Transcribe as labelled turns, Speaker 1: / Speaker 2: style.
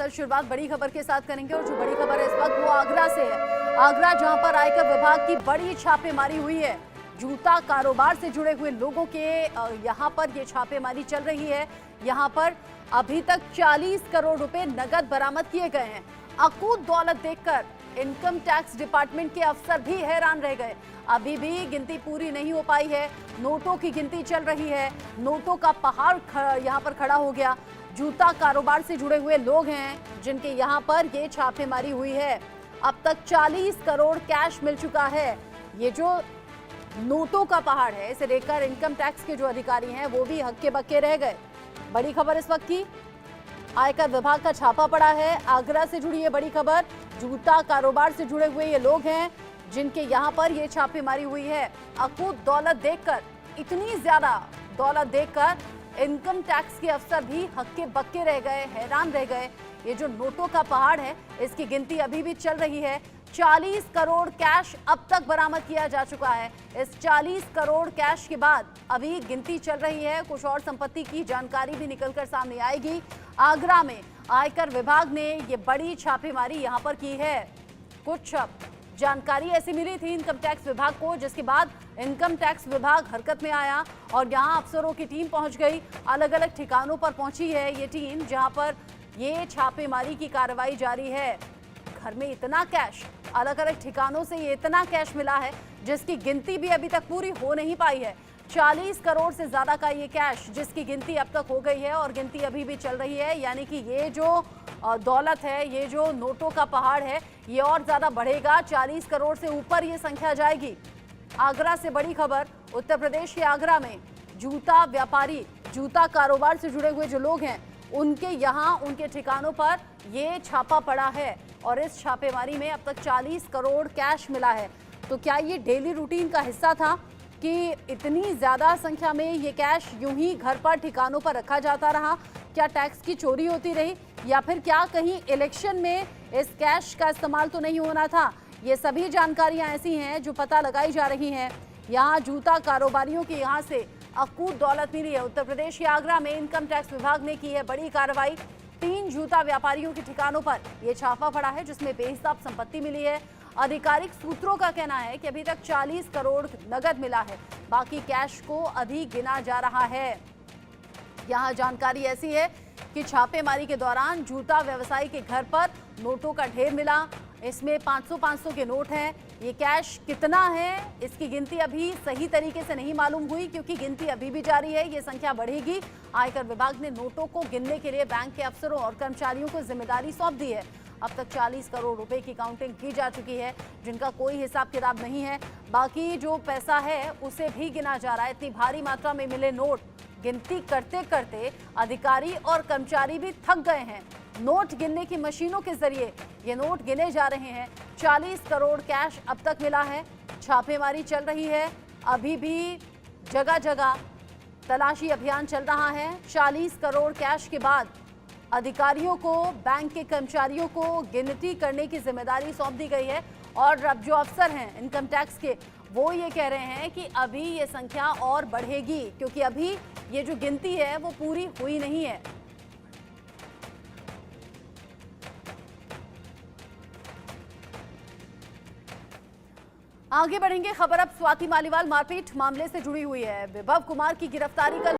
Speaker 1: शुरुआत बड़ी खबर के साथ करेंगे और जो बड़ी खबर है इस वक्त वो आगरा से है। आगरा जहां पर आयकर विभाग की बड़ी छापेमारी हुई है। जूता कारोबार से जुड़े हुए लोगों के यहां पर ये छापेमारी चल रही है। यहां पर अभी तक 40 करोड़ रुपए नगद बरामद किए गए हैं। अकूत दौलत देखकर इनकम टैक्स डिपार्टमेंट के अफसर भी हैरान रह गए। अभी भी गिनती पूरी नहीं हो पाई है। नोटों की गिनती चल रही है। नोटों का पहाड़ यहां पर खड़ा हो गया। जूता कारोबार से जुड़े हुए लोग हैं जिनके यहां पर ये छापेमारी हुई है। अब तक 40 करोड़ कैश मिल चुका है। ये जो नोटों का पहाड़ है इसे देखकर इनकम टैक्स के जो अधिकारी हैं वो भी हक्के बक्के रह गए। बड़ी खबर इस वक्त की, आयकर विभाग का छापा पड़ा है। आगरा से जुड़ी है बड़ी खबर। जूता कारोबार से जुड़े हुए ये लोग हैं जिनके यहां पर ये छापेमारी हुई है। अकूत दौलत देखकर, इतनी ज्यादा दौलत देखकर इनकम टैक्स के अफसर भी हक्के बक्के रह गए, हैरान रह गए। ये जो नोटों का पहाड़ है इसकी गिनती अभी भी चल रही है। 40 करोड़ कैश अब तक बरामद किया जा चुका है। इस 40 करोड़ कैश के बाद अभी गिनती चल रही है। कुछ और संपत्ति की जानकारी भी निकलकर सामने आएगी। आगरा में आयकर विभाग ने ये बड़ी छापेमारी यहां पर की है। कुछ जानकारी ऐसी मिली थी इनकम टैक्स विभाग को जिसके बाद इनकम टैक्स विभाग हरकत में आया और यहां अफसरों की टीम पहुंच गई। अलग अलग ठिकानों पर पहुंची है ये टीम जहां पर ये छापेमारी की कार्रवाई जारी है। घर में इतना कैश, अलग अलग ठिकानों से ये इतना कैश मिला है जिसकी गिनती भी अभी तक पूरी हो नहीं पाई है। 40 करोड़ से ज्यादा का ये कैश जिसकी गिनती अब तक हो गई है और गिनती अभी भी चल रही है। यानी कि ये जो दौलत है, ये जो नोटों का पहाड़ है, ये और ज्यादा बढ़ेगा। 40 करोड़ से ऊपर ये संख्या जाएगी। आगरा से बड़ी खबर, उत्तर प्रदेश के आगरा में जूता व्यापारी, जूता कारोबार से जुड़े हुए जो लोग हैं उनके यहाँ, उनके ठिकानों पर ये छापा पड़ा है और इस छापेमारी में अब तक 40 करोड़ कैश मिला है। तो क्या ये डेली रूटीन का हिस्सा था कि इतनी ज्यादा संख्या में ये कैश यूं ही घर पर ठिकानों पर रखा जाता रहा? क्या टैक्स की चोरी होती रही या फिर क्या कहीं इलेक्शन में इस कैश का इस्तेमाल तो नहीं होना था? ये सभी जानकारियां ऐसी हैं जो पता लगाई जा रही हैं। यहाँ जूता कारोबारियों के यहाँ से अकूत दौलत मिली है। उत्तर प्रदेश के आगरा में इनकम टैक्स विभाग ने की है बड़ी कार्रवाई। 3 जूता व्यापारियों के ठिकानों पर यह छापा पड़ा है जिसमें बेहिसाब संपत्ति मिली है। आधिकारिक सूत्रों का कहना है कि अभी तक 40 करोड़ नगद मिला है, बाकी कैश को अभी गिना जा रहा है। यहाँ जानकारी ऐसी है कि छापेमारी के दौरान जूता व्यवसायी के घर पर नोटों का ढेर मिला। इसमें 500-500 के नोट हैं। ये कैश कितना है इसकी गिनती अभी सही तरीके से नहीं मालूम हुई क्योंकि गिनती अभी भी जारी है। ये संख्या बढ़ेगी। आयकर विभाग ने नोटों को गिनने के लिए बैंक के अफसरों और कर्मचारियों को जिम्मेदारी सौंप दी है। अब तक 40 करोड़ रुपए की काउंटिंग की जा चुकी है जिनका कोई हिसाब किताब नहीं है। बाकी जो पैसा है उसे भी गिना जा रहा है। इतनी भारी मात्रा में मिले नोट गिनती करते करते अधिकारी और कर्मचारी भी थक गए हैं। नोट गिनने की मशीनों के जरिए ये नोट गिने जा रहे हैं। 40 करोड़ कैश अब तक मिला है। छापेमारी चल रही है। अभी भी जगह जगह तलाशी अभियान चल रहा है। 40 करोड़ कैश के बाद अधिकारियों को, बैंक के कर्मचारियों को गिनती करने की जिम्मेदारी सौंप दी गई है और अब जो अफसर हैं इनकम टैक्स के वो ये कह रहे हैं कि अभी ये संख्या और बढ़ेगी क्योंकि अभी ये जो गिनती है वो पूरी हुई नहीं है। आगे बढ़ेंगे, खबर अब स्वाति मालीवाल मारपीट मामले से जुड़ी हुई है। विभव कुमार की गिरफ्तारी कल